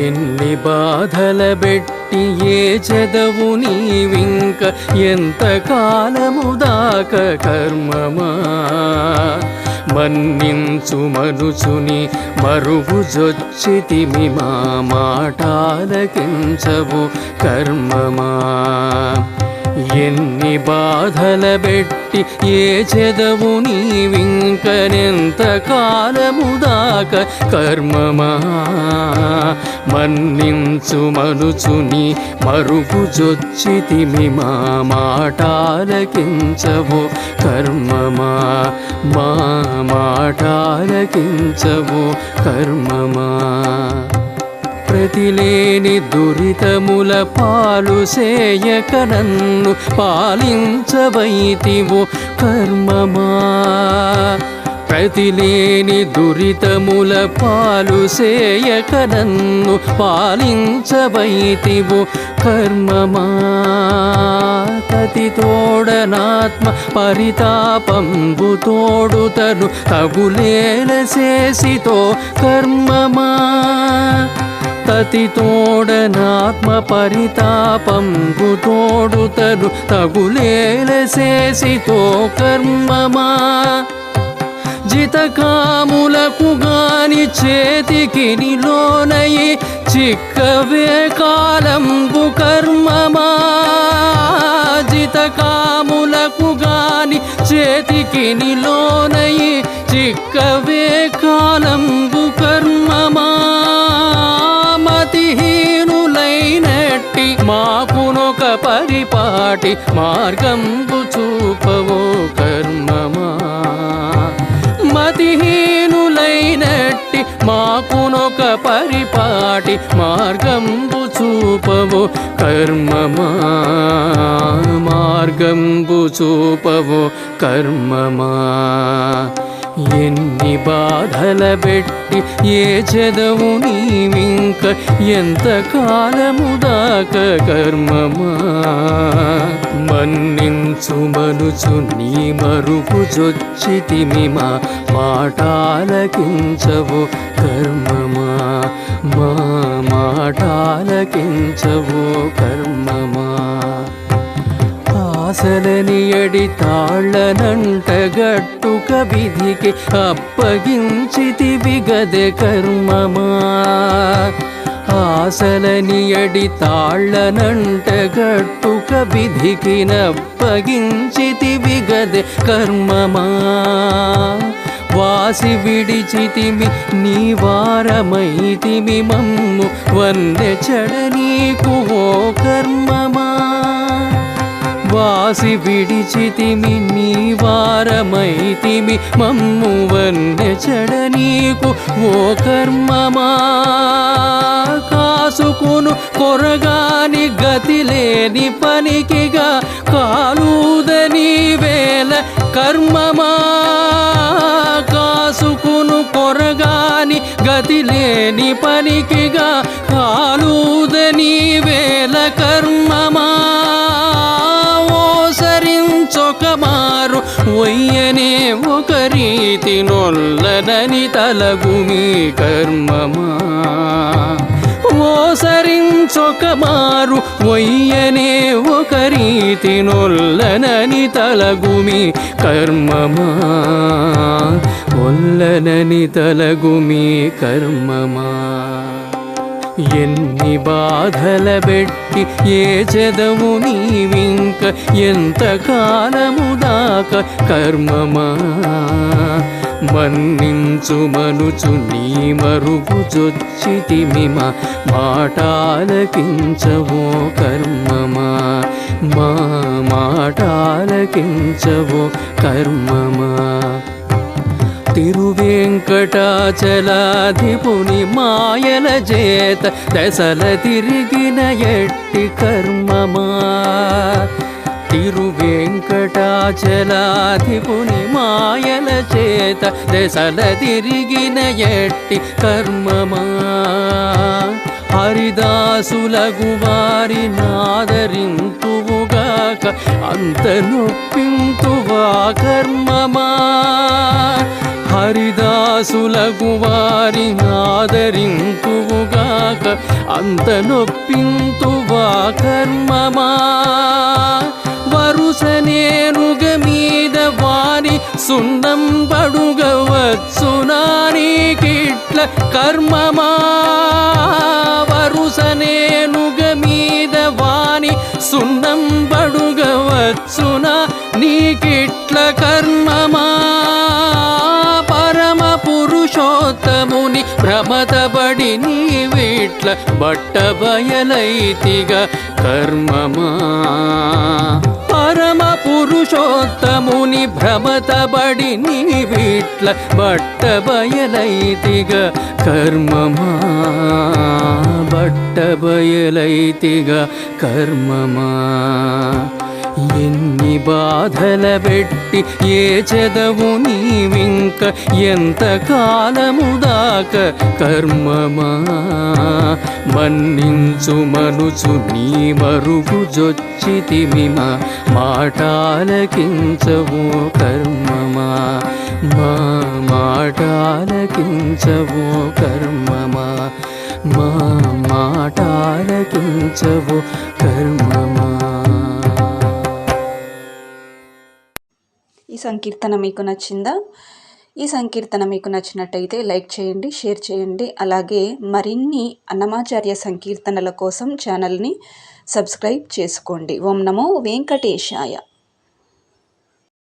ఎన్ని బాధల బెట్టి ఏ చదవు నీవింక ఎంత కాలము దాకా కర్మమా మన్నించు మనుచుని మరుగు జొచ్చితిమి మా మాటాలకించవు కర్మమా ఎన్ని బాధల బెట్టి ఏ చదవు నీవింకనెంత కాలము దాకా కర్మమా మన్నించు మనుచుని మరుగు జొచ్చితిమి మా మాటాలకించవు కర్మమా మా మాటాలకించవు కర్మమా ప్రతిలేని దురితముల పాలు సేయక నన్ను పాలించవైతివో కర్మమా ప్రతిలేని దురితముల పాలు సేయక నన్ను పాలించవైతివో కర్మమా తతి తోడనాత్మ పరితాపంబు తోడుతను తగులేల చేసితో కర్మమా తతి తోడనాత్మ పరితాపంబు తోడుతను తగులేల చేసితో కర్మమా జితకాములకు గాని చేతికి నిలోనయి చిక్కవే కాలంబు కర్మమా జితకాములకు గాని చేతికి నిలోనయి చిక్కవే కాలంబు కర్మమా మతిహీనులైనట్టి మాకునొక పరిపాటి మార్గంబు చూపవో కర్మమా మతిహీనులైనట్టి మాకునొక పరిపాటి మార్గంబు చూపవో కర్మమా మార్గంబు చూపవో కర్మమా ఎన్ని బాధల బెట్టి ఏ చదవు నీవింక ఎంత కాలము దాకా కర్మమా మన్నించు మనుచు నీ మరుగు జొచ్చితిమి మా మాటాలకించవు కర్మమా మా మాటాలకించవు కర్మమా ఆశలని ఎడి తాళ్ళనంట గట్టుక విధికి అప్పగించితివి గదె కర్మమా ఆశలని ఎడి తాళ్ళనంట గట్టుక విధికి నప్పగించితివి గదె కర్మమా వాసి విడిచితిమి నీ వారమైతిమి మమ్ము వన్నె చెడ నీకు ఓ కర్మమా వాసి విడిచితిమి నీ వారమైతిమి మమ్ము వన్నె చెడ నీకు ఓ కర్మమా కాసుకును కొరగాని గతి లేని పనికిగా కాలుదని వేల కర్మమా కాసుకును కొరగాని గతి లేని పనికిగా కాలుదని వేల కర్మమా ఓసరించొకమారు ఒయ్యనే ఒక రీతి నొల్లనని తలగుమి కర్మమా ఓసరించొకమారు ఒయ్యనే ఒక రీతి నొల్లనని తలగుమి కర్మమా ఒల్లనని తలగుమి కర్మమా ఎన్ని బాధల బెట్టి ఏ చదవు నీవింక ఎంత కాలము దాకా కర్మమా మన్నించు మనుచు నీ మరుగు జొచ్చితిమి మా మాటాలకించవో కర్మమా మా మాటాలకించవో కర్మమా తిరువేంకటాచలాధిపుని మాయల చేత దశల తిరిగిన ఎట్టి కర్మమా తిరువేంకటాచలాధిపుని మాయల చేత దశల తిరిగిన ఎట్టి కర్మమా హరిదాసులగు వారి నాదరింతువుగాక అంత నొప్పింతువా కర్మమా హరిదాసులగు వారి నాదరింతువుగాక అంత నొప్పింతువా కర్మమా వరుస నేనుగ మీద వారి సున్నం బడుగవచ్చునా నీకిట్ల కర్మమా వరుస నేనుగ మీద వాని సున్నం బడుగవచ్చునా నీకిట్ల కర్మమా పరమ పురుషోత్తముని భ్రమతబడి నీవిట్ల బట్టబయలైతిగా కర్మమా పరమ పురుషోత్తముని భ్రమతబడి నీవిట్ల బట్టబయలైతిగా కర్మమా బట్టబయలైతిగా కర్మమా ఎన్ని బాధల పెట్టి ఏ చదవు నీవింక ఎంత కాలము దాకా కర్మమా మన్నించు మనుచు నీ మరుగు జొచ్చితిమిమ మాటాలకించవు కర్మమా మా మాటాలకించవు కర్మమా మా మాటాలకించవు కర్మమా. ఈ సంకీర్తన మీకు నచ్చిందా? ఈ సంకీర్తన మీకు నచ్చినట్టయితే లైక్ చేయండి, షేర్ చేయండి. అలాగే మరిన్ని అన్నమాచార్య సంకీర్తనల కోసం ఛానల్ని సబ్స్క్రైబ్ చేసుకోండి. ఓం నమో వెంకటేశాయ.